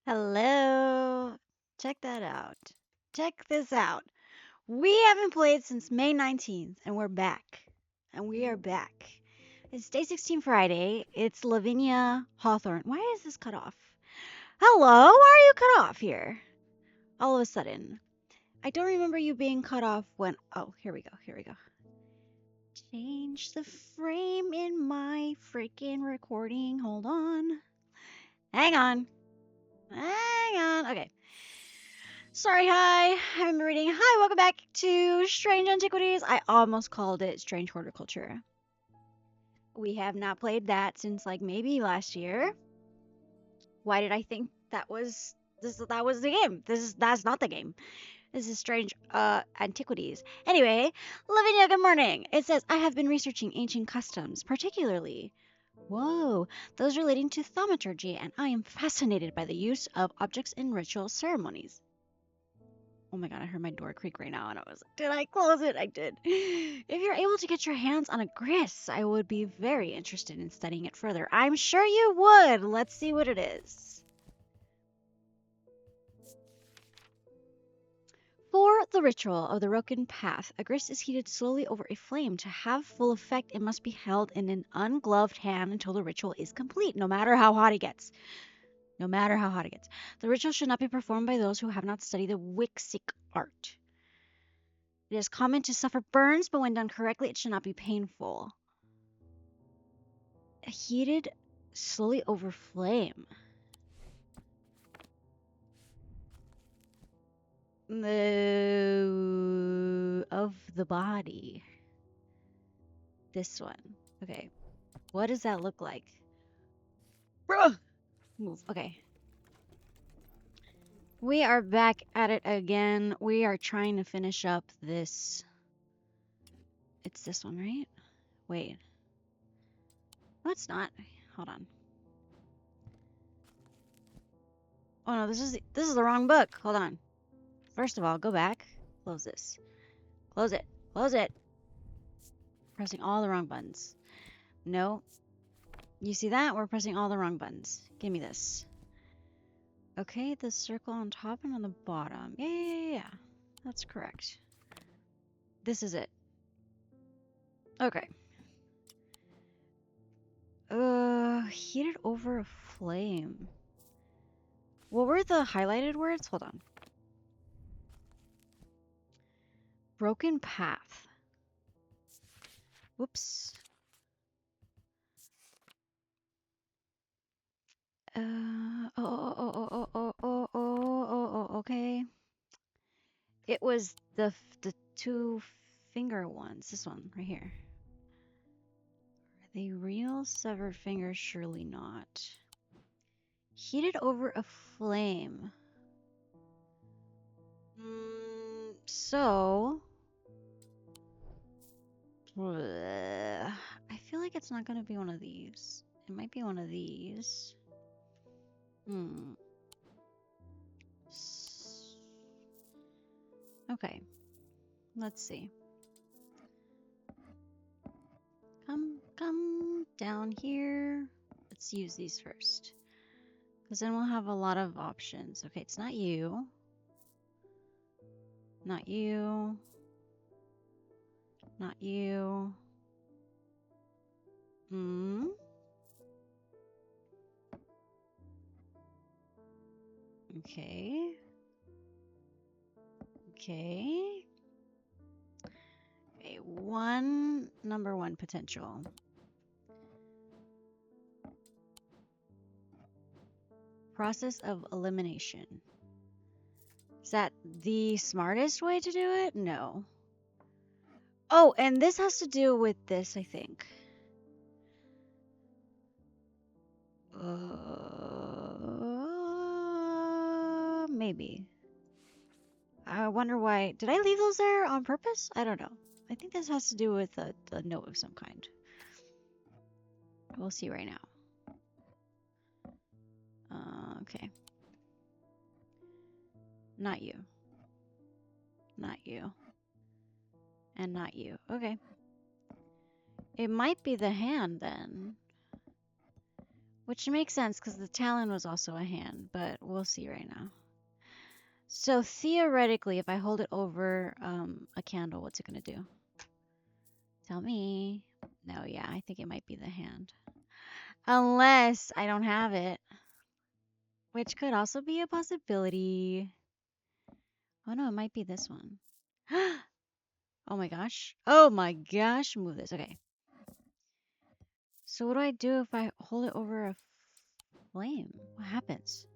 Hello. Check that out. Check this out. We haven't played since May 19th, and we're back. And we are back. It's day 16 Friday. It's Lavinia Hawthorne. Why is this cut off? Hello, why are you cut off here? All of a sudden. I don't remember you being cut off when. Oh, here we go. Here we go. Change the frame in my freaking recording. Hold on. Hang on. Hang on. Okay. Sorry, hi. I'm reading. Hi, welcome back to Strange Antiquities. I almost called it Strange Horticulture. We have not played that since like maybe last year. Why did I think that was that was the game? That's not the game. This is Strange Antiquities. Anyway, Lavinia, good morning. It says I have been researching ancient customs, particularly whoa, those relating to thaumaturgy, and I am fascinated by the use of objects in ritual ceremonies. Oh my god, I heard my door creak right now, and I was like, did I close it? I did. If you're able to get your hands on a grist, I would be very interested in studying it further. I'm sure you would. Let's see what it is. For the ritual of the Roken Path, a grist is heated slowly over a flame. To have full effect, it must be held in an ungloved hand until the ritual is complete, no matter how hot it gets. No matter how hot it gets. The ritual should not be performed by those who have not studied the Wixic art. It is common to suffer burns, but when done correctly, it should not be painful. Heated slowly over flame. Of the body. This one. Okay. What does that look like? Bruh! Move. Okay. We are back at it again. We are trying to finish up this. It's this one, right? Wait. No, it's not. Hold on. Oh no, this is the wrong book. Hold on. First of all, go back. Close this. Close it. Close it. Pressing all the wrong buttons. No. You see that? We're pressing all the wrong buttons. Give me this. Okay, the circle on top and on the bottom. Yeah. That's correct. This is it. Okay. Heated over a flame. What were the highlighted words? Hold on. Broken path. Whoops. Okay. It was the two finger ones. This one right here. Are they real severed fingers? Surely not. Heated over a flame. So I feel like it's not gonna be one of these. It might be one of these. Okay. Let's see. Come down here. Let's use these first. Because then we'll have a lot of options. Okay, it's not you. Not you. Not you. Okay. Okay. Okay, number one potential. Process of elimination. Is that the smartest way to do it? No. Oh, and this has to do with this, I think. Maybe. I wonder why. Did I leave those there on purpose? I don't know. I think this has to do with a note of some kind. We'll see right now. Okay. Not you. Not you. And not you. Okay. It might be the hand then. Which makes sense because the talon was also a hand, but we'll see right now. So theoretically, if I hold it over a candle, what's it gonna do? Tell me. No, yeah, I think it might be the hand. Unless I don't have it, which could also be a possibility. Oh no, it might be this one. Oh my gosh. Oh my gosh. Move this. Okay. So what do I do if I hold it over a flame? What happens?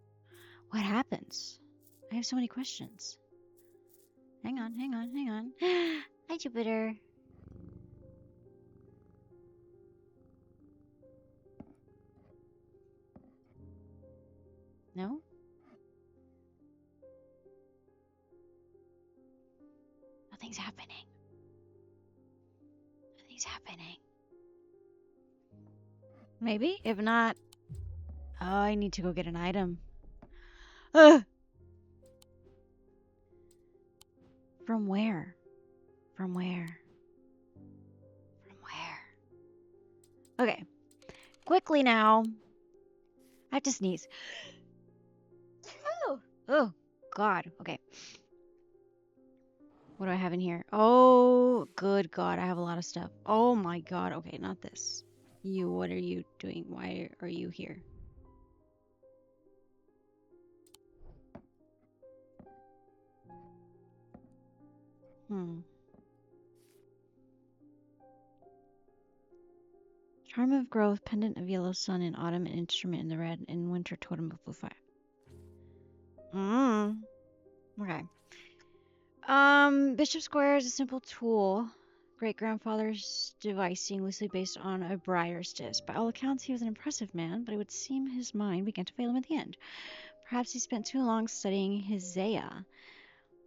What happens? I have so many questions. Hang on, hang on, hang on. Hi, Jupiter. No? Nothing's happening. Nothing's happening. Maybe? If not, oh, I need to go get an item. Ugh. From where? From where? From where? Okay. Quickly now. I have to sneeze. Oh, oh, God. Okay. What do I have in here? Oh, good God. I have a lot of stuff. Oh my God. Okay, not this. You, what are you doing? Why are you here? Charm of growth, pendant of yellow sun in autumn, an instrument in the red, in winter totem of blue fire. Okay. Bishop Square is a simple tool. Great grandfather's devising, loosely based on a briar's disc. By all accounts, he was an impressive man, but it would seem his mind began to fail him at the end. Perhaps he spent too long studying his Zaya.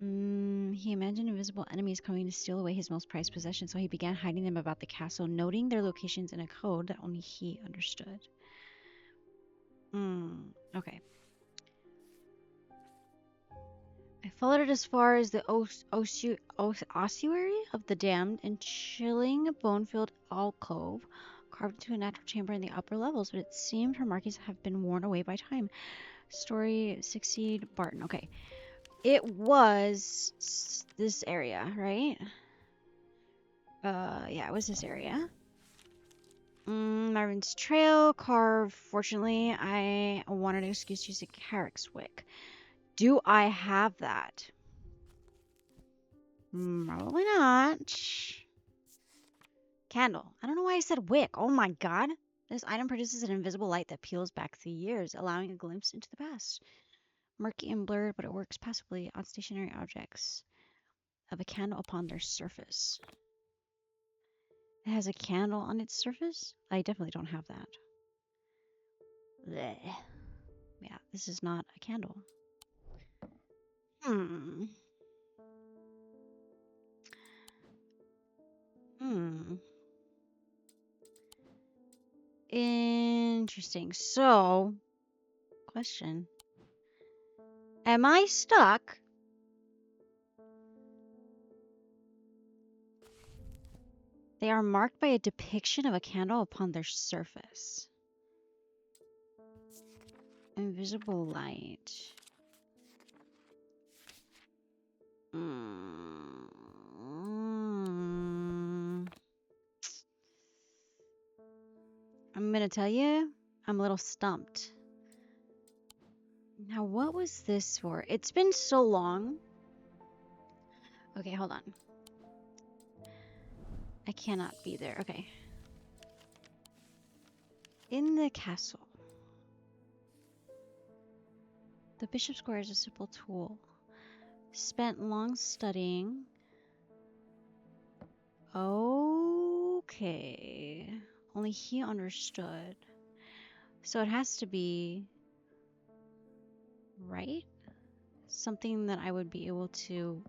He imagined invisible enemies coming to steal away his most prized possession, so he began hiding them about the castle, noting their locations in a code that only he understood. Okay. I followed it as far as the ossuary of the damned and chilling bone-filled alcove carved into a natural chamber in the upper levels, but it seemed her markings have been worn away by time. Story Succeed Barton. Okay. It was this area, right? Yeah, it was this area. Marvin's Trail, carved. Fortunately, I wanted an excuse to use a Carrick's wick. Do I have that? Probably not. Candle. I don't know why I said wick. Oh my god. This item produces an invisible light that peels back the years, allowing a glimpse into the past. Murky and blurred, but it works passively on stationary objects of a candle upon their surface. It has a candle on its surface? I definitely don't have that. Blech. Yeah, this is not a candle. Hmm. Interesting. So, question. Am I stuck? They are marked by a depiction of a candle upon their surface. Invisible light. I'm gonna tell you, I'm a little stumped. Now, what was this for? It's been so long. Okay, hold on. I cannot be there. Okay. In the castle. The Bishop Square is a simple tool. Spent long studying. Okay. Only he understood. So it has to be right? Something that I would be able to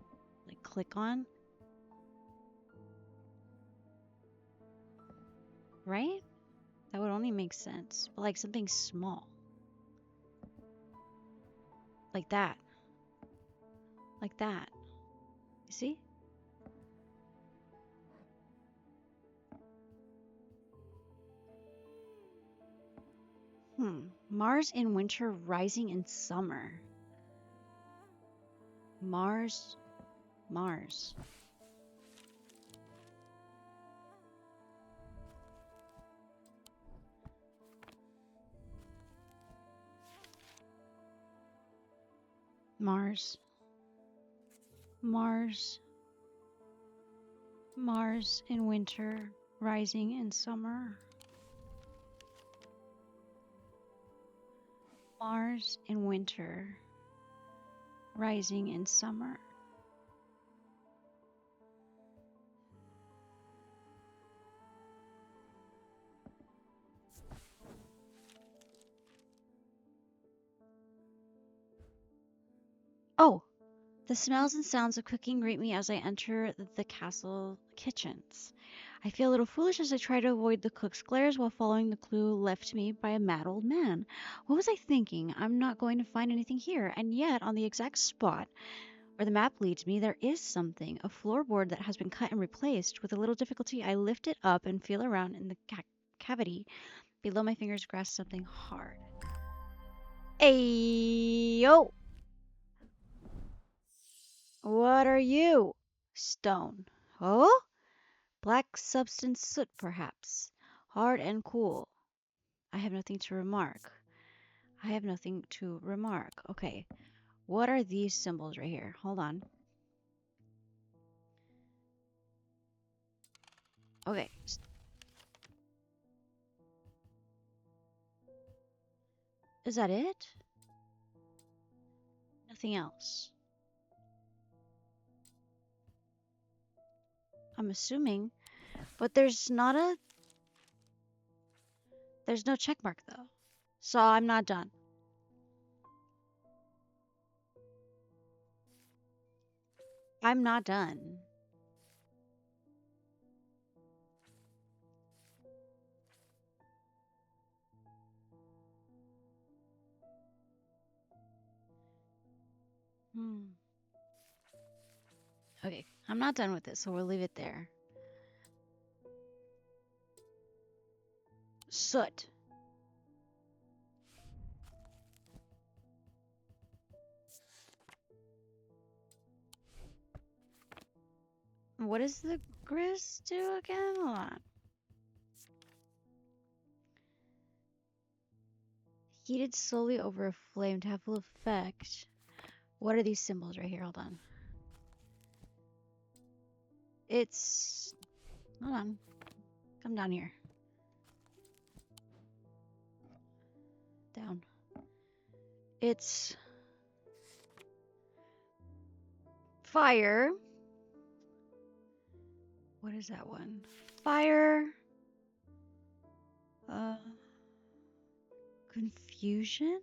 like click on. Right? That would only make sense. But like something small. Like that. Like that. You see? Mars in winter, rising in summer. Mars, Mars. Mars, Mars, Mars in winter, rising in summer. Mars in winter, rising in summer. Oh, the smells and sounds of cooking greet me as I enter the castle kitchens. I feel a little foolish as I try to avoid the cook's glares while following the clue left me by a mad old man. What was I thinking? I'm not going to find anything here, and yet on the exact spot where the map leads me, there is something, a floorboard that has been cut and replaced. With a little difficulty, I lift it up and feel around in the cavity. Below my fingers grasp something hard. Ayo! What are you? Stone. Oh? Black substance soot, perhaps. Hard and cool. I have nothing to remark. I have nothing to remark. Okay. What are these symbols right here? Hold on. Okay. Is that it? Nothing else. I'm assuming. But there's no check mark though. So I'm not done. I'm not done. Hmm. Okay, I'm not done with it, so we'll leave it there. Soot. What does the grist do again? Hold on. Heated slowly over a flame to have full effect. What are these symbols right here? Hold on. It's... Hold on. Come down here. Down. It's... fire. What is that one? Fire. Confusion?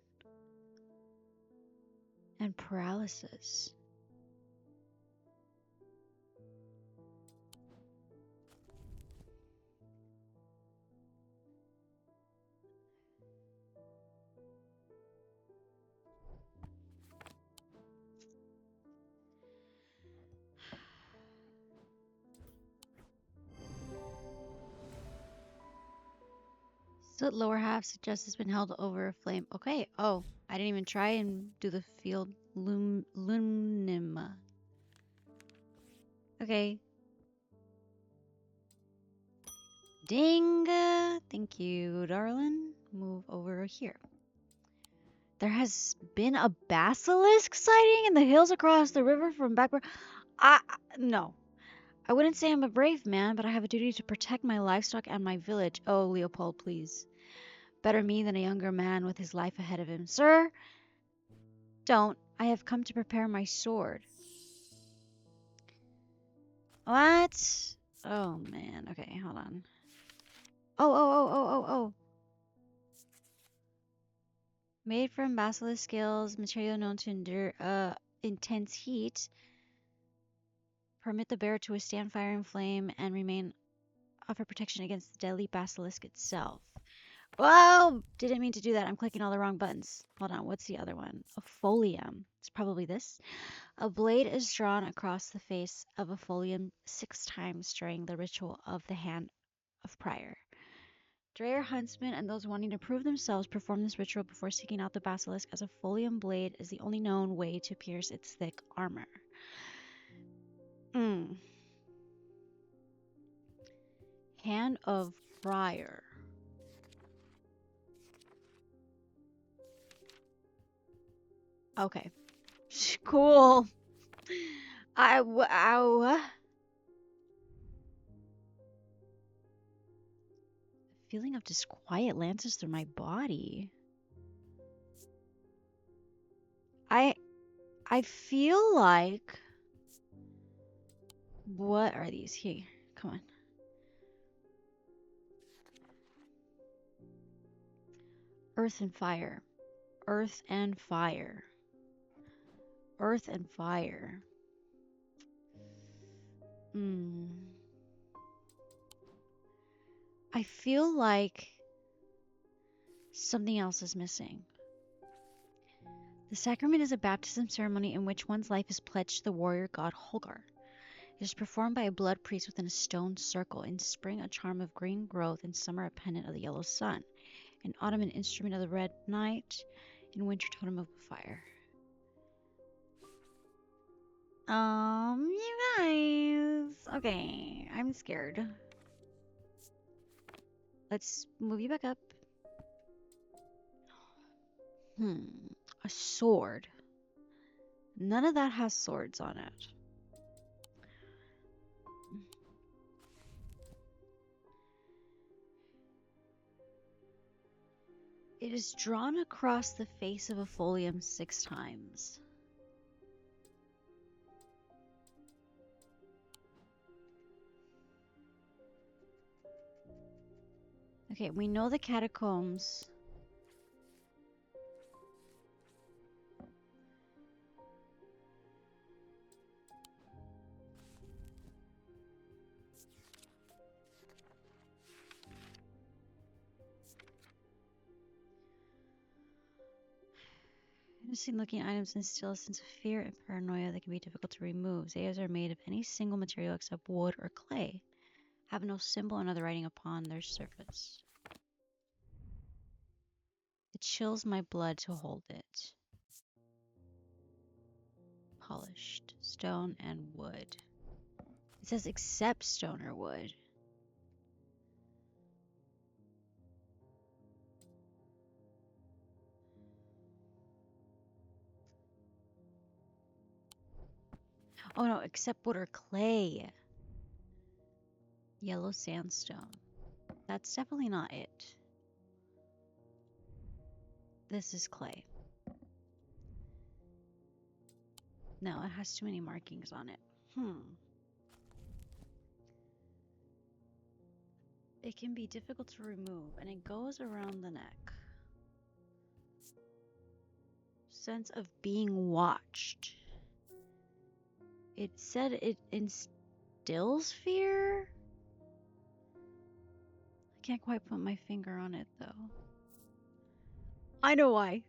And paralysis. Soot lower half suggests it's been held over a flame. Okay. Oh, I didn't even try and do the field lunima. Okay. Ding. Thank you, darling. Move over here. There has been a basilisk sighting in the hills across the river from backward. No. I wouldn't say I'm a brave man, but I have a duty to protect my livestock and my village. Oh, Leopold, please. Better me than a younger man with his life ahead of him. Sir, don't. I have come to prepare my sword. What? Oh, man. Okay, hold on. Oh. Made from basilisk scales, material known to endure intense heat. Permit the bearer to withstand fire and flame and offer protection against the deadly basilisk itself. Whoa! Didn't mean to do that. I'm clicking all the wrong buttons. Hold on. What's the other one? A folium. It's probably this. A blade is drawn across the face of a folium 6 times during the ritual of the hand of prior. Dreyer huntsmen and those wanting to prove themselves perform this ritual before seeking out the basilisk, as a folium blade is the only known way to pierce its thick armor. Hand of Friar. Okay. Cool. Ow. A feeling of disquiet lances through my body. I feel like... What are these? Here, come on. Earth and fire. Earth and fire. Earth and fire. I feel like something else is missing. The sacrament is a baptism ceremony in which one's life is pledged to the warrior god Holgar. It is performed by a blood priest within a stone circle. In spring, a charm of green growth. In summer, a pendant of the yellow sun. In autumn, an instrument of the red night. In winter, totem of fire. You guys. Okay, I'm scared. Let's move you back up. A sword. None of that has swords on it. It is drawn across the face of a folium 6 times. Okay, we know the catacombs. Interesting looking items instill a sense of fear and paranoia that can be difficult to remove. Zayas are made of any single material except wood or clay. Have no symbol and other writing upon their surface. It chills my blood to hold it. Polished stone and wood. It says except stone or wood. Oh no, except wood or clay. Yellow sandstone. That's definitely not it. This is clay. No, it has too many markings on it. It can be difficult to remove, and it goes around the neck. Sense of being watched. It said it instills fear? I can't quite put my finger on it, though. I know why.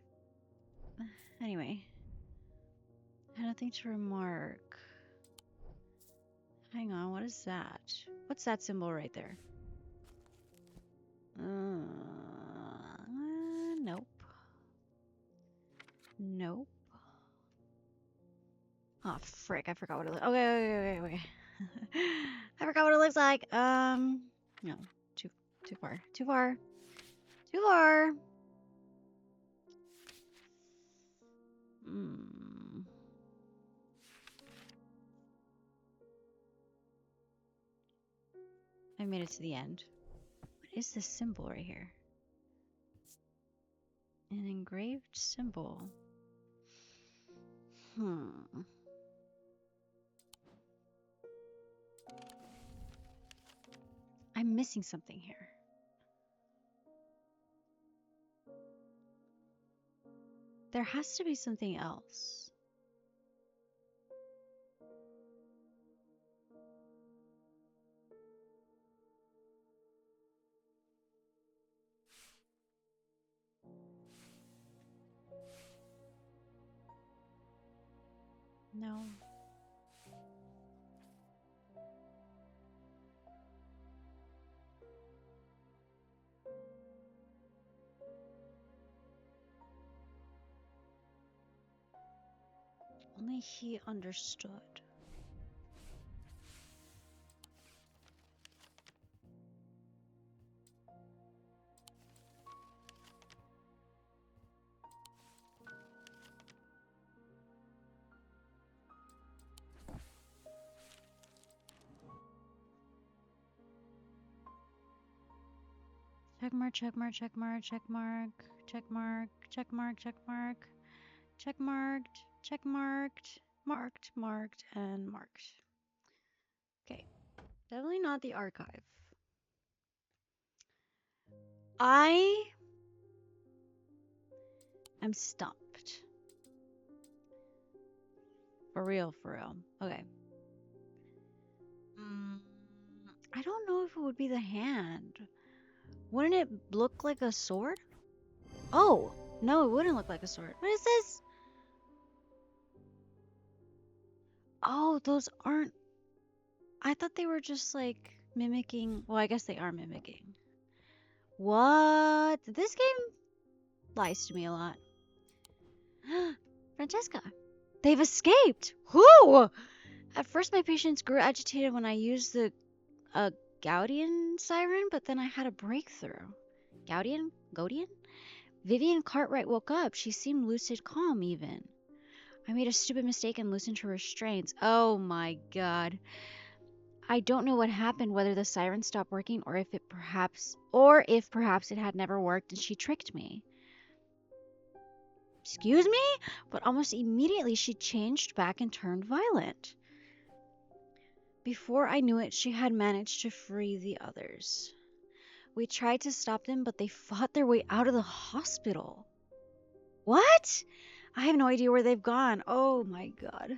Anyway. I had nothing to remark. Hang on, what is that? What's that symbol right there? Nope. Nope. Oh, frick, I forgot what it looks like. Okay. I forgot what it looks like. No. Too far. Too far. Too far. I made it to the end. What is this symbol right here? An engraved symbol. I'm missing something here. There has to be something else. No. Only he understood. Check mark, check mark, check mark, check mark, check mark, check mark, check mark, check marked, check marked, marked, marked, and marked. Okay, definitely not the archive. I am stumped. For real, for real. Okay. I don't know if it would be the hand. Wouldn't it look like a sword? Oh, no, it wouldn't look like a sword. What is this? Oh, those aren't. I thought they were just like mimicking. Well, I guess they are mimicking. What? This game lies to me a lot. Francesca, they've escaped. Who? At first, my patients grew agitated when I used the Gaudian siren, but then I had a breakthrough. Gaudian? Gaudian? Vivian Cartwright woke up. She seemed lucid calm, even. I made a stupid mistake and loosened her restraints. Oh my god. I don't know what happened, whether the siren stopped working or if perhaps it had never worked and she tricked me. Excuse me? But almost immediately she changed back and turned violent. Before I knew it, she had managed to free the others. We tried to stop them, but they fought their way out of the hospital. What? I have no idea where they've gone. Oh my god.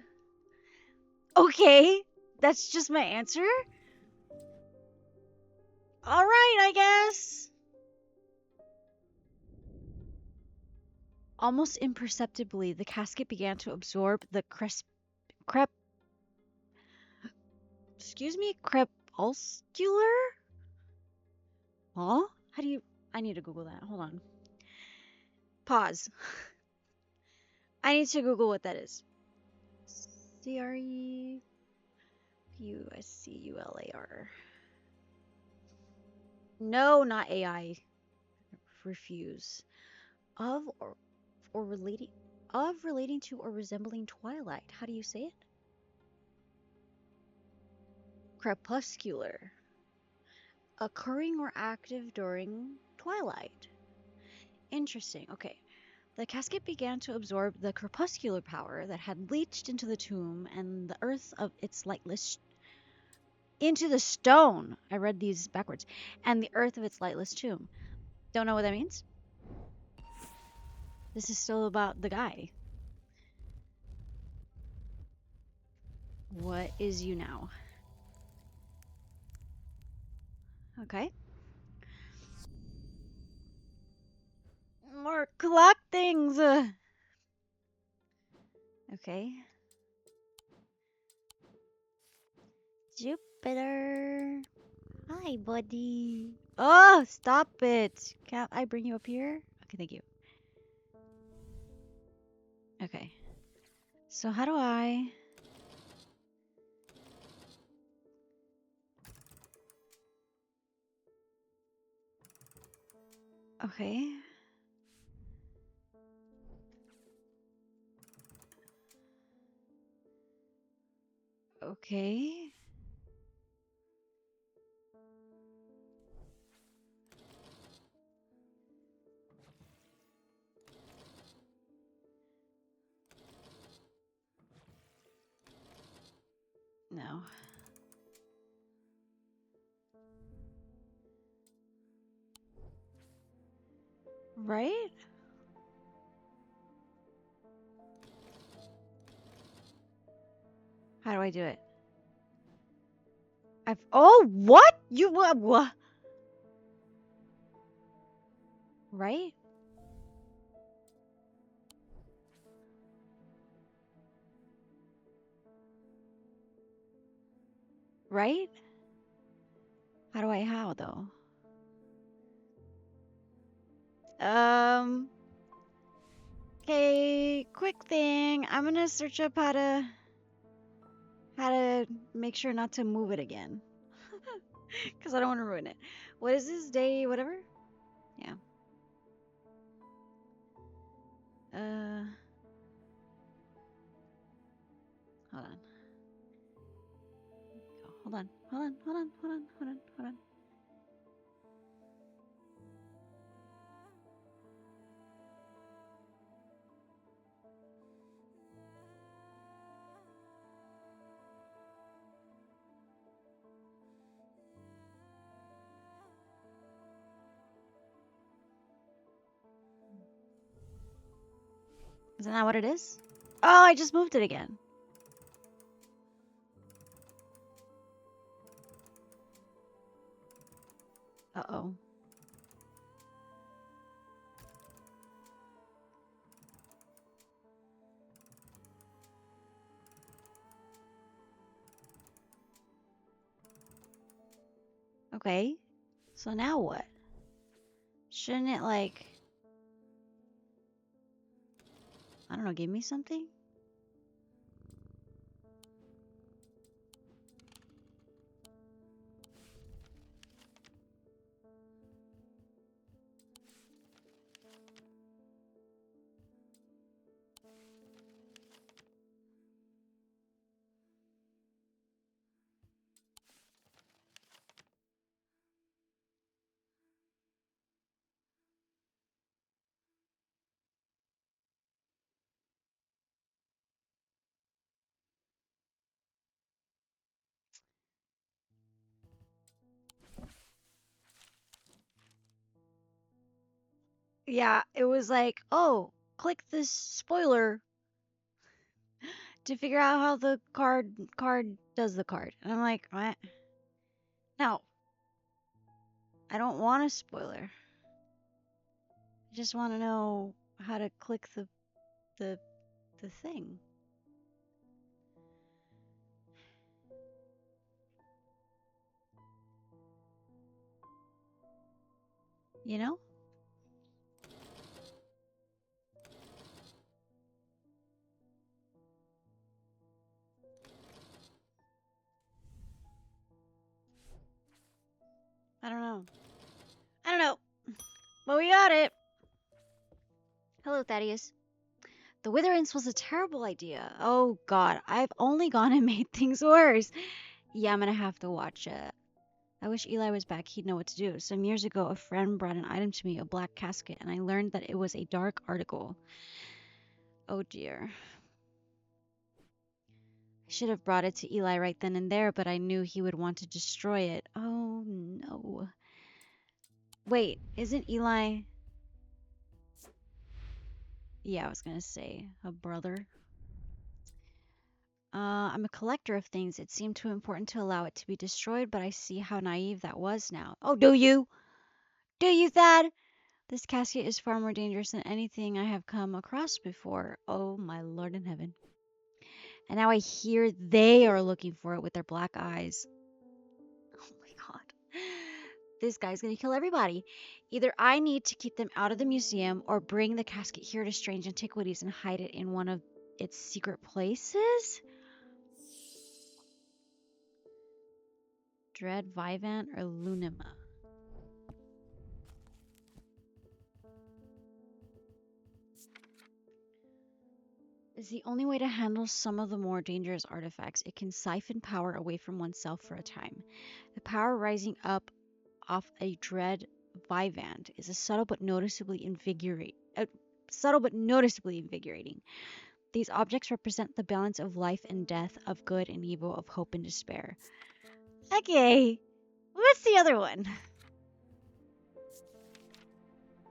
Okay, that's just my answer? Alright, I guess. Almost imperceptibly, the casket began to absorb the crepuscular? Huh? How do you... I need to Google that. Hold on. Pause. I need to Google what that is. Crepuscular. No, not AI. Refuse. Of or relating... Of relating to or resembling twilight. How do you say it? Crepuscular. Occurring or active during twilight. Interesting. Okay. The casket began to absorb the crepuscular power that had leached into the tomb and the earth of its lightless into the stone. I read these backwards. And the earth of its lightless tomb. Don't know what that means. This is still about the guy. What is you now? Okay. More clock things. Okay. Jupiter. Hi, buddy. Oh, stop it. Can't I bring you up here? Okay, thank you. Okay. So how do I... Okay. Okay. No. Right? How do I do it? Oh, what? You what? Right? Right? How though? Um Okay, quick thing. I'm gonna search up how to make sure not to move it again. Because I don't want to ruin it. What is this? Day whatever? Yeah. Uh, hold on. Hold on. Hold on. Hold on. Hold on. Hold on. Hold on. Isn't that what it is? Oh, I just moved it again. Uh-oh. Okay. So now what? Shouldn't it, like, I don't know, give me something? Yeah, it was like, oh, click this spoiler to figure out how the card does the card. And I'm like, what? No, I don't want a spoiler. I just want to know how to click the the thing. You know? I don't know. I don't know. But we got it. Hello, Thaddeus. The Witherance was a terrible idea. Oh god, I've only gone and made things worse. Yeah, I'm gonna have to watch it. I wish Eli was back, he'd know what to do. Some years ago, a friend brought an item to me, a black casket, and I learned that it was a dark article. Oh dear. I should have brought it to Eli right then and there, but I knew he would want to destroy it. Oh no. Wait, isn't Eli... Yeah, I was gonna say, a brother. I'm a collector of things. It seemed too important to allow it to be destroyed, but I see how naive that was now. Oh, do you? Do you, Thad? This casket is far more dangerous than anything I have come across before. Oh, my Lord in heaven. And now I hear they are looking for it with their black eyes. Oh my God. This guy's gonna kill everybody. Either I need to keep them out of the museum or bring the casket here to Strange Antiquities and hide it in one of its secret places? Dread Vivant or Lunima? Is the only way to handle some of the more dangerous artifacts. It can siphon power away from oneself for a time. The power rising up off a dread Vivant is a subtle but noticeably invigorating. These objects represent the balance of life and death, of good and evil, of hope and despair. Okay, what's the other one?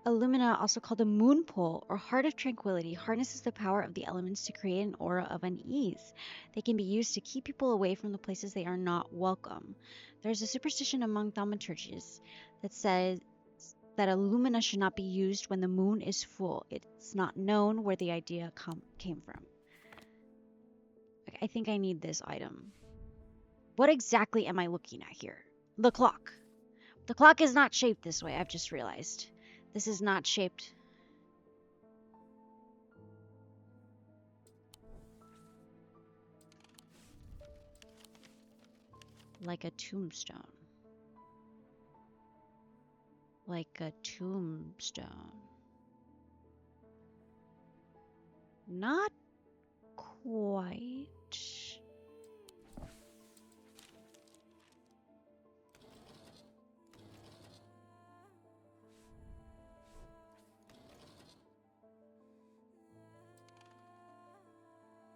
Illumina, also called a moon pole or heart of tranquility, harnesses the power of the elements to create an aura of unease. They can be used to keep people away from the places they are not welcome. There's a superstition among thaumaturges that says that Illumina should not be used when the moon is full. It's not known where the idea came from. I think I need this item. What exactly am I looking at here? The clock. The clock is not shaped this way, I've just realized. This is not shaped. Like a tombstone. Like a tombstone. Not quite.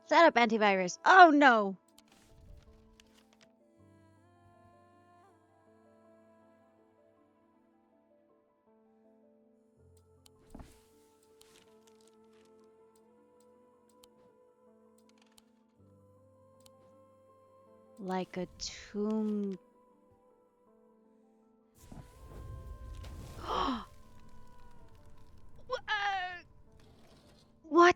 Set up antivirus. Oh no! Like a tomb. What?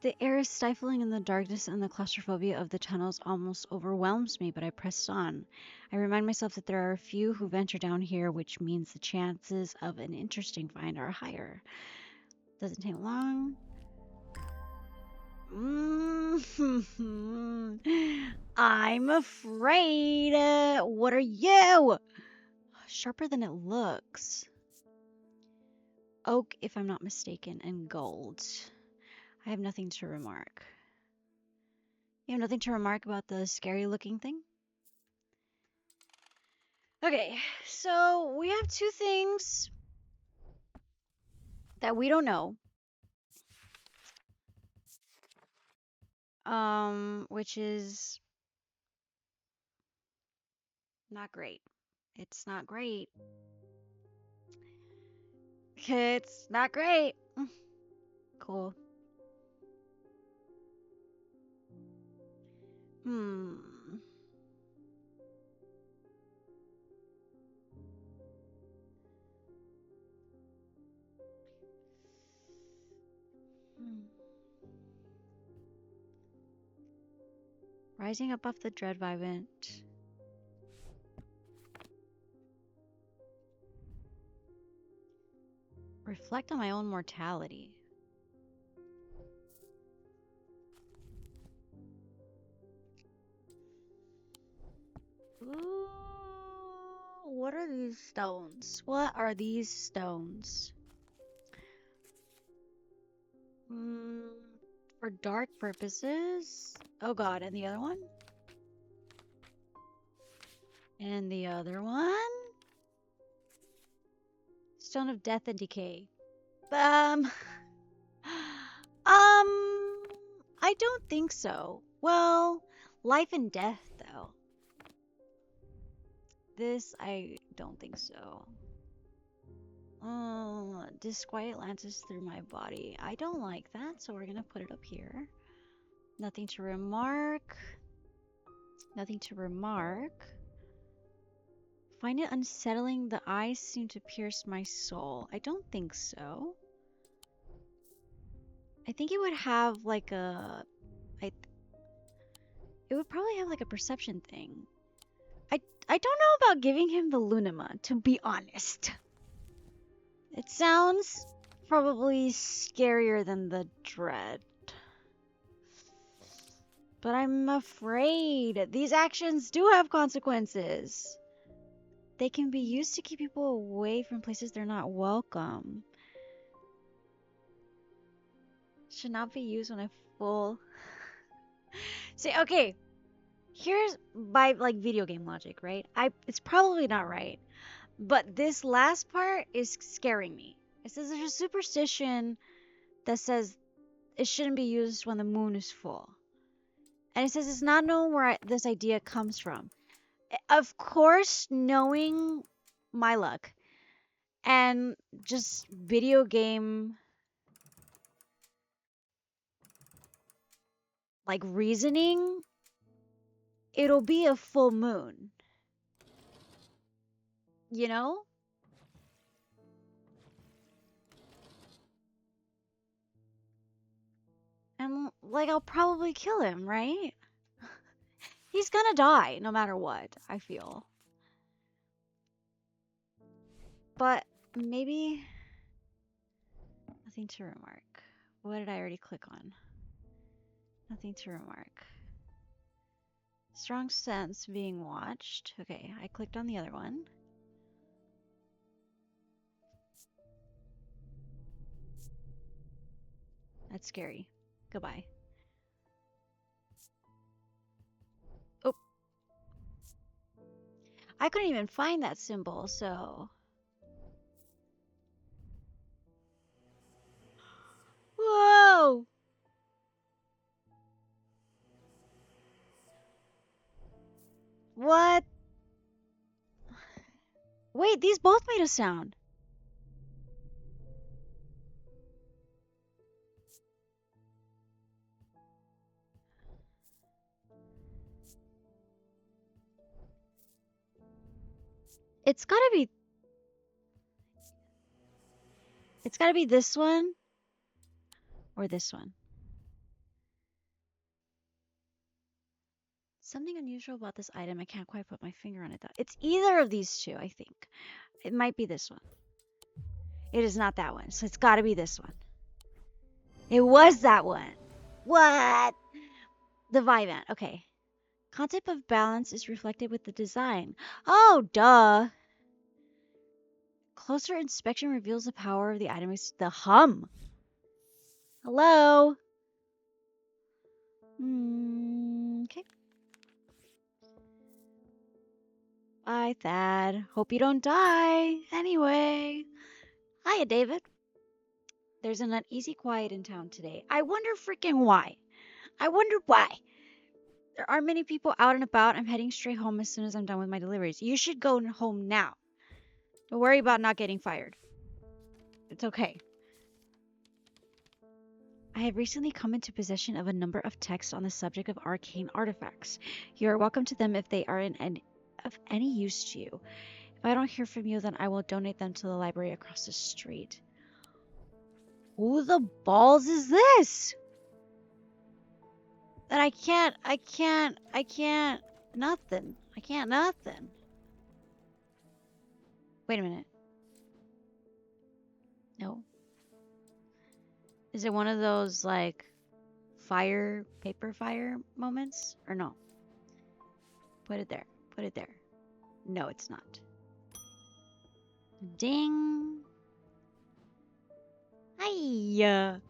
The air is stifling in the darkness, and the claustrophobia of the tunnels almost overwhelms me, but I press on. I remind myself that there are a few who venture down here, which means the chances of an interesting find are higher. Doesn't take long. I'm afraid. What are you? Sharper than it looks. Oak, if I'm not mistaken, and gold. I have nothing to remark. You have nothing to remark about the scary looking thing? Okay, so we have two things that we don't know. Which is not great. It's not great. It's not great. Cool. Hmm. Rising above the dread vivant. Reflect on my own mortality. Ooh, what are these stones? What are these stones? For dark purposes. Oh god, and the other one? And the other one? Stone of death and decay. I don't think so. Well, life and death, though. This, I don't think so. Disquiet lances through my body. I don't like that, so we're gonna put it up here. Nothing to remark. Nothing to remark. Find it unsettling. The eyes seem to pierce my soul. I don't think so. I think it would have like a... It would probably have like a perception thing. I don't know about giving him the Lunima, to be honest. It sounds probably scarier than the dread. But I'm afraid these actions do have consequences. They can be used to keep people away from places they're not welcome. Should not be used when I full... See, okay. Here's by like video game logic, right? It's probably not right. But this last part is scaring me. It says there's a superstition that says it shouldn't be used when the moon is full. And it says it's not known where this idea comes from. Of course, knowing my luck and just video game like reasoning, it'll be a full moon. You know? And like I'll probably kill him, right? He's gonna die no matter what, I feel. But maybe nothing to remark. What did I already click on? Nothing to remark. Strong sense being watched. Okay, I clicked on the other one. That's scary. Goodbye. Oh, I couldn't even find that symbol, so. Whoa! What? Wait, these both made a sound. It's gotta be. It's gotta be this one or this one. Something unusual about this item. I can't quite put my finger on it though. It's either of these two, I think. It might be this one. It is not that one, so it's gotta be this one. It was that one. What? The Vivant. Okay. Concept of balance is reflected with the design. Oh, duh. Closer inspection reveals the power of the item. The hum. Hello. Okay. Bye, Thad. Hope you don't die. Anyway. Hiya, David. There's an uneasy quiet in town today. I wonder freaking why. I wonder why. There aren't many people out and about. I'm heading straight home as soon as I'm done with my deliveries. You should go home now. Don't worry about not getting fired. It's okay. I have recently come into possession of a number of texts on the subject of arcane artifacts. You are welcome to them if they are of any use to you. If I don't hear from you, then I will donate them to the library across the street. Who the balls is this? That I can't, nothing. I can't, nothing. Wait a minute. No. Is it one of those, like, paper fire moments? Or no? Put it there. Put it there. No, it's not. Ding. Hiya.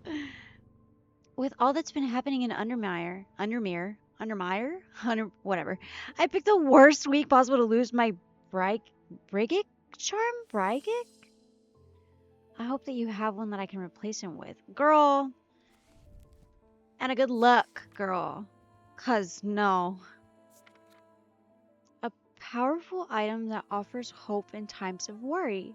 With all that's been happening in Undermere, whatever. I picked the worst week possible to lose my Brigic charm? Brigic? I hope that you have one that I can replace him with. Girl. And a good luck, girl. 'Cause no. A powerful item that offers hope in times of worry.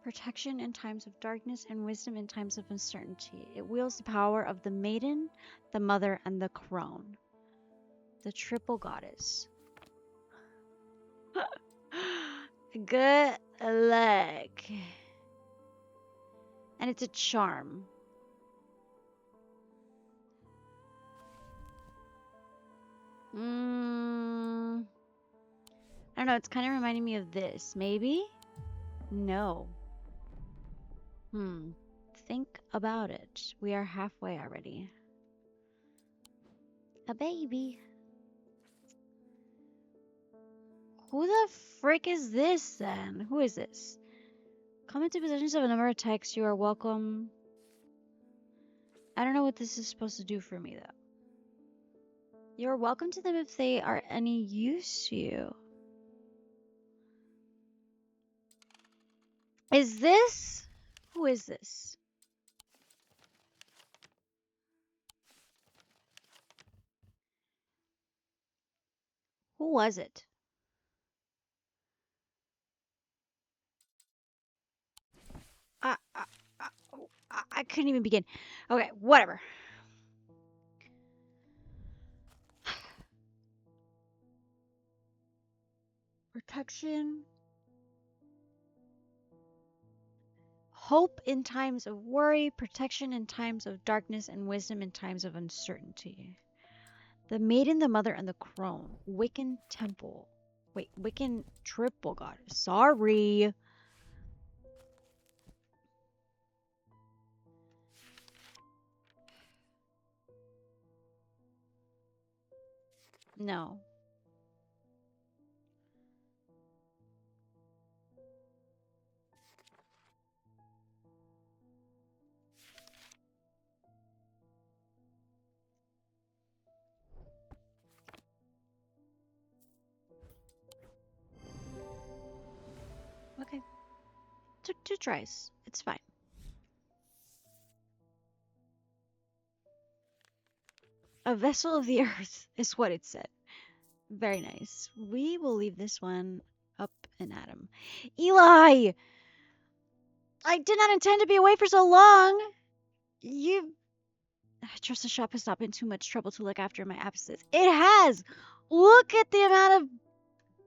Protection in times of darkness and wisdom in times of uncertainty. It wields the power of the maiden, the mother, and the crone. The triple goddess. Good luck. And it's a charm. I don't know, it's kind of reminding me of this. Maybe? No. Think about it. We are halfway already. A baby. Who the frick is this then? Who is this? Come into possession of a number of texts. You are welcome. I don't know what this is supposed to do for me though. You're welcome to them if they are any use to you. Is this? Who is this? Who was it? I couldn't even begin. Okay, whatever. Protection. Hope in times of worry, protection in times of darkness, and wisdom in times of uncertainty. The maiden, the mother, and the crone. Wiccan temple. Wait, Wiccan triple goddess. Sorry. No. Okay. Took 2 tries. It's fine. A vessel of the earth is what it said. Very nice. We will leave this one up and at him. Eli! I did not intend to be away for so long. You. I trust the shop has not been too much trouble to look after my absence. It has! Look at the amount of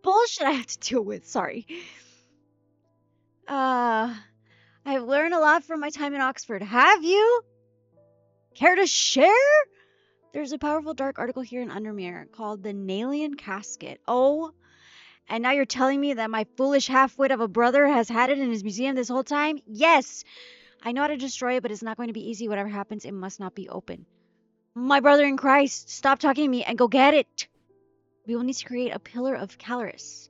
bullshit I have to deal with. Sorry. I've learned a lot from my time in Oxford. Have you? Care to share? There's a powerful dark article here in Undermere called the Nalian Casket. Oh, and now you're telling me that my foolish half-wit of a brother has had it in his museum this whole time? Yes! I know how to destroy it, but it's not going to be easy. Whatever happens, it must not be open. My brother in Christ, stop talking to me and go get it! We will need to create a pillar of Caloris.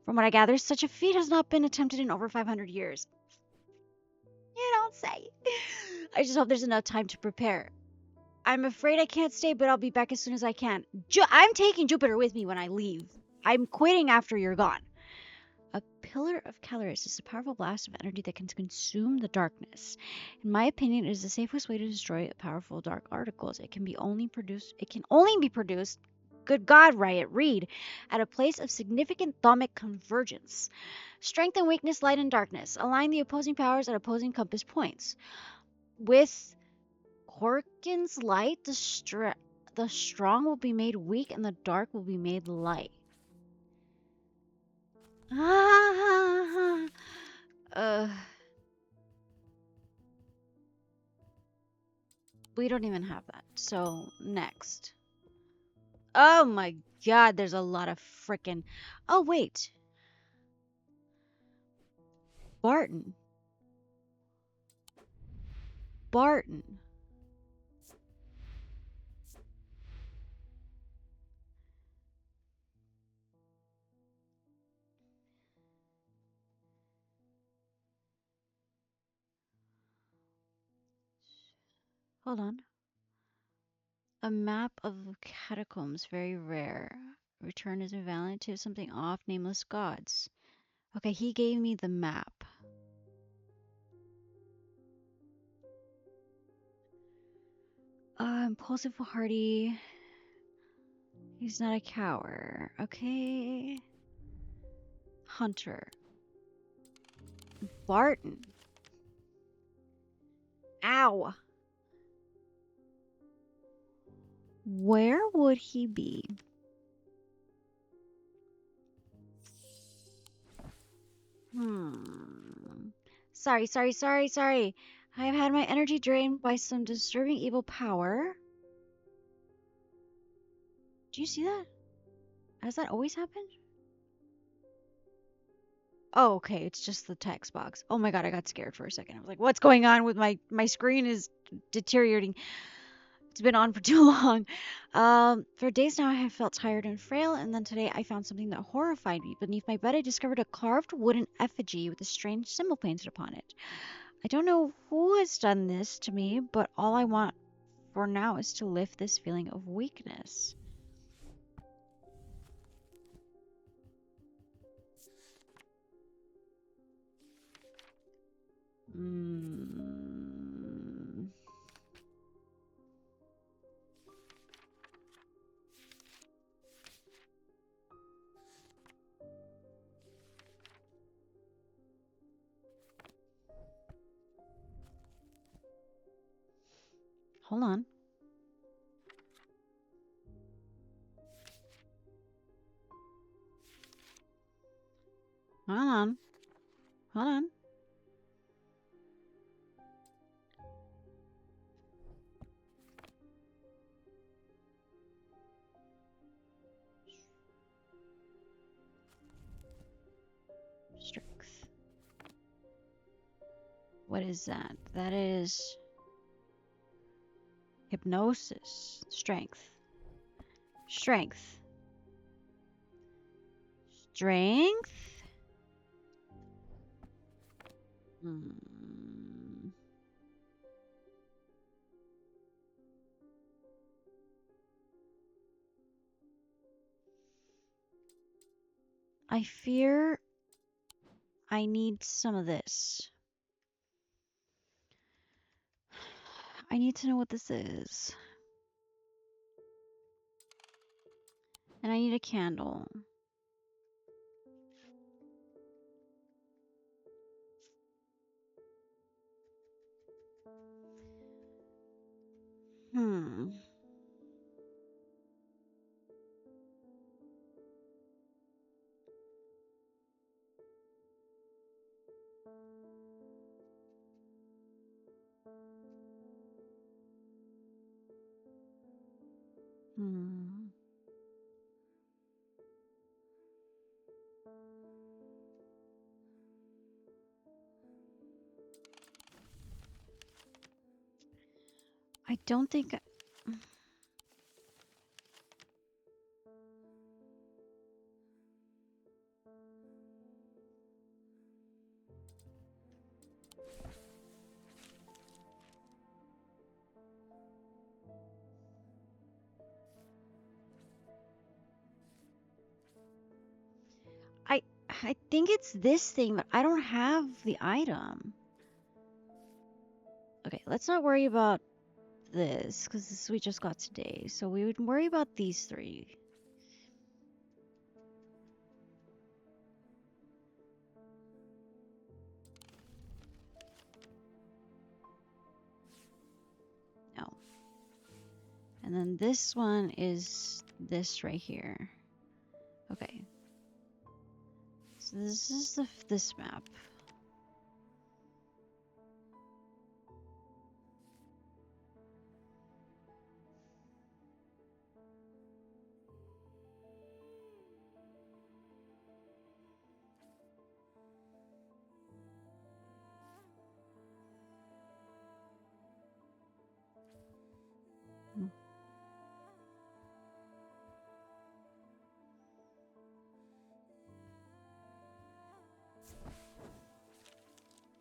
From what I gather, such a feat has not been attempted in over 500 years. You don't say. I just hope there's enough time to prepare. I'm afraid I can't stay, but I'll be back as soon as I can. I'm taking Jupiter with me when I leave. I'm quitting after you're gone. A pillar of Caloris is a powerful blast of energy that can consume the darkness. In my opinion, it is the safest way to destroy powerful dark articles. It can only be produced, good God, Riot, read, at a place of significant thaumic convergence. Strength and weakness, light and darkness. Align the opposing powers at opposing compass points. With Horkin's light, the strong will be made weak and the dark will be made light. We don't even have that. So, next. Oh my god, there's a lot of frickin'. Oh, wait. Barton. Barton. Hold on. A map of catacombs, very rare. Return is invalid to something off, nameless gods. Okay, he gave me the map. Impulsive, hardy. He's not a coward. Okay. Hunter. Barton. Ow. Where would he be? Sorry. I have had my energy drained by some disturbing evil power. Do you see that? Has that always happened? Oh, okay. It's just the text box. Oh my god, I got scared for a second. I was like, what's going on with my screen is deteriorating. It's been on for too long. For days now, I have felt tired and frail, and then today I found something that horrified me. Beneath my bed, I discovered a carved wooden effigy with a strange symbol painted upon it. I don't know who has done this to me, but all I want for now is to lift this feeling of weakness. Hold on. Hold on. Hold on. Strength. What is that? That is hypnosis. Strength. Strength. Strength? I fear I need some of this. I need to know what this is. And I need a candle. Hmm. Hmm. I don't think... I think it's this thing, but I don't have the item. Okay, let's not worry about this, because this we just got today. So we would worry about these three. No. And then this one is this right here. Okay. So this is this map.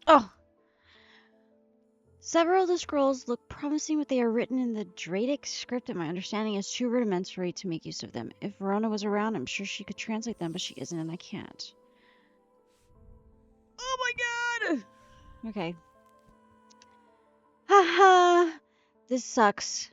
Oh! Several of the scrolls look promising, but they are written in the Dradic script that my understanding is too rudimentary to make use of them. If Verona was around, I'm sure she could translate them, but she isn't and I can't. Oh my god! Okay. Haha! This sucks.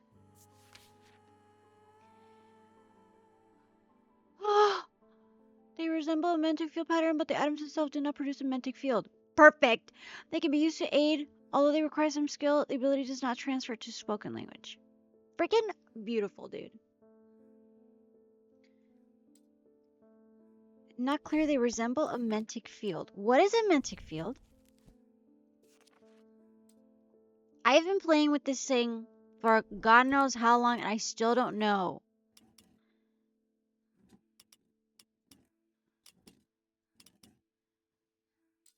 They resemble a mantic field pattern, but the items themselves do not produce a mantic field. Perfect! They can be used to aid, although they require some skill, the ability does not transfer to spoken language. Freaking beautiful, dude. Not clear they resemble a mantic field. What is a mantic field? I've been playing with this thing for God knows how long, and I still don't know.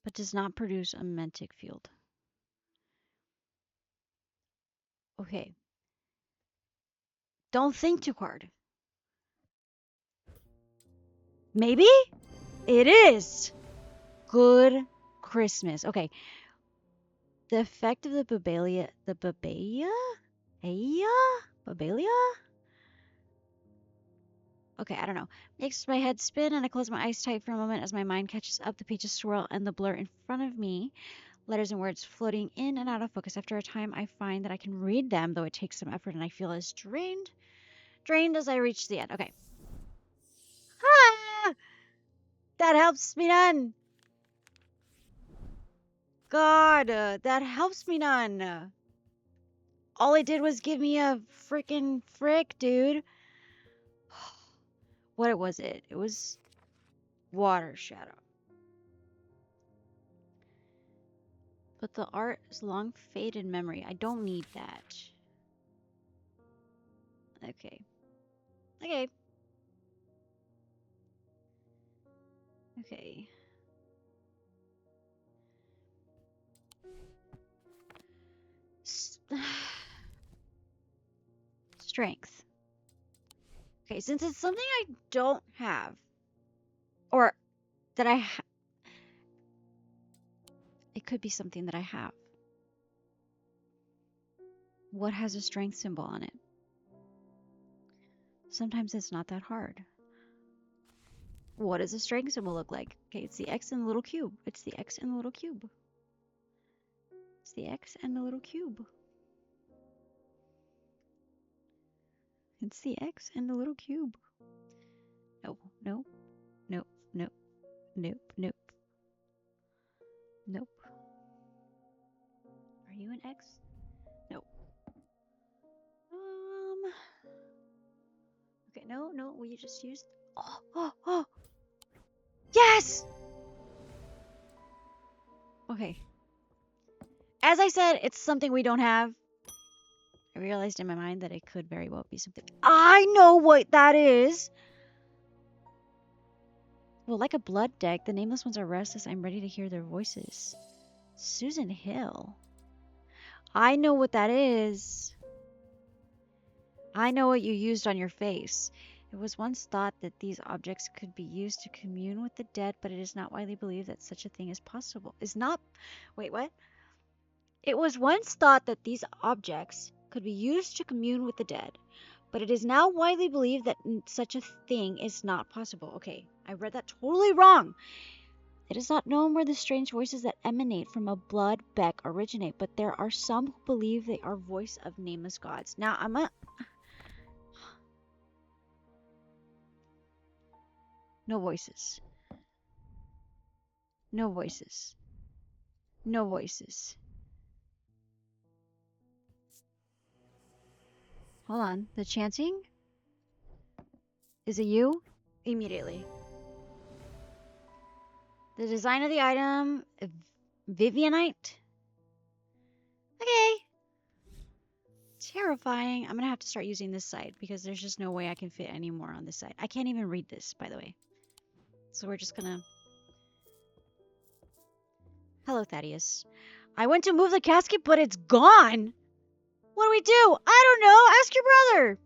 But does not produce a mantic field. Okay. Don't think too hard. Maybe? It is! Good Christmas. Okay. The effect of the Babelia... The Babelia? Babelia? Okay, I don't know. Makes my head spin and I close my eyes tight for a moment as my mind catches up. The pages swirl and the blur in front of me. Letters and words floating in and out of focus. After a time, I find that I can read them, though it takes some effort and I feel as drained as I reach the end. Okay. Ah! That helps me none. God, that helps me none. All it did was give me a freaking frick, dude. What was it? It was water shadow. But the art is long faded memory. I don't need that. Okay. Okay. Okay. Strength. Okay, since it's something I don't have, Or that it could be something that I have. What has a strength symbol on it? Sometimes it's not that hard. What does a strength symbol look like? Okay, it's the X and the little cube. It's the X and the little cube. It's the X and the little cube. It's the X and the little cube. Nope, nope, nope, nope, nope, nope, nope. Are you an X? Nope. Okay, no, we just used. Oh! Yes! Okay. As I said, it's something we don't have. I realized in my mind that it could very well be something. I know what that is! Well, like a blood deck, the nameless ones are restless. I'm ready to hear their voices. Susan Hill. I know what that is. I know what you used on your face. It was once thought that these objects could be used to commune with the dead, but it is not widely believed that such a thing is possible. Is not. Wait, what? It was once thought that these objects could be used to commune with the dead, but it is now widely believed that such a thing is not possible. Okay, I read that totally wrong. It is not known where the strange voices that emanate from a blood beck originate, but there are some who believe they are voice of nameless gods. Now, No voices. No voices. No voices. Hold on. The chanting? Is it you? Immediately. The design of the item, Vivianite. Okay. Terrifying. I'm gonna have to start using this side because there's just no way I can fit any more on this side. I can't even read this, by the way. So we're just gonna... Hello, Thaddeus. I went to move the casket, but it's gone. What do we do? I don't know. Ask your brother.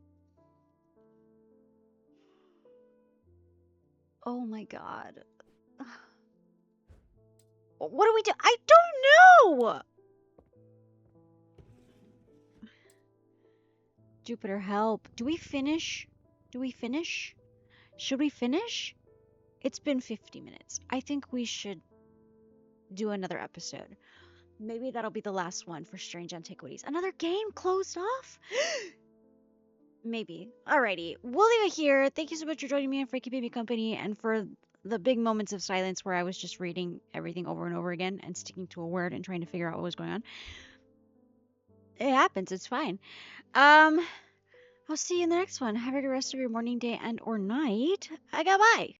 Oh my god. What do we do? I don't know. Jupiter, help. Do we finish? Do we finish? Should we finish? It's been 50 minutes. I think we should do another episode. Maybe that'll be the last one for Strange Antiquities. Another game closed off? Maybe. Alrighty. We'll leave it here. Thank you so much for joining me on Freaky Baby Company and for the big moments of silence where I was just reading everything over and over again and sticking to a word and trying to figure out what was going on. It happens. It's fine. I'll see you in the next one. Have a good rest of your morning, day, and or night. Goodbye.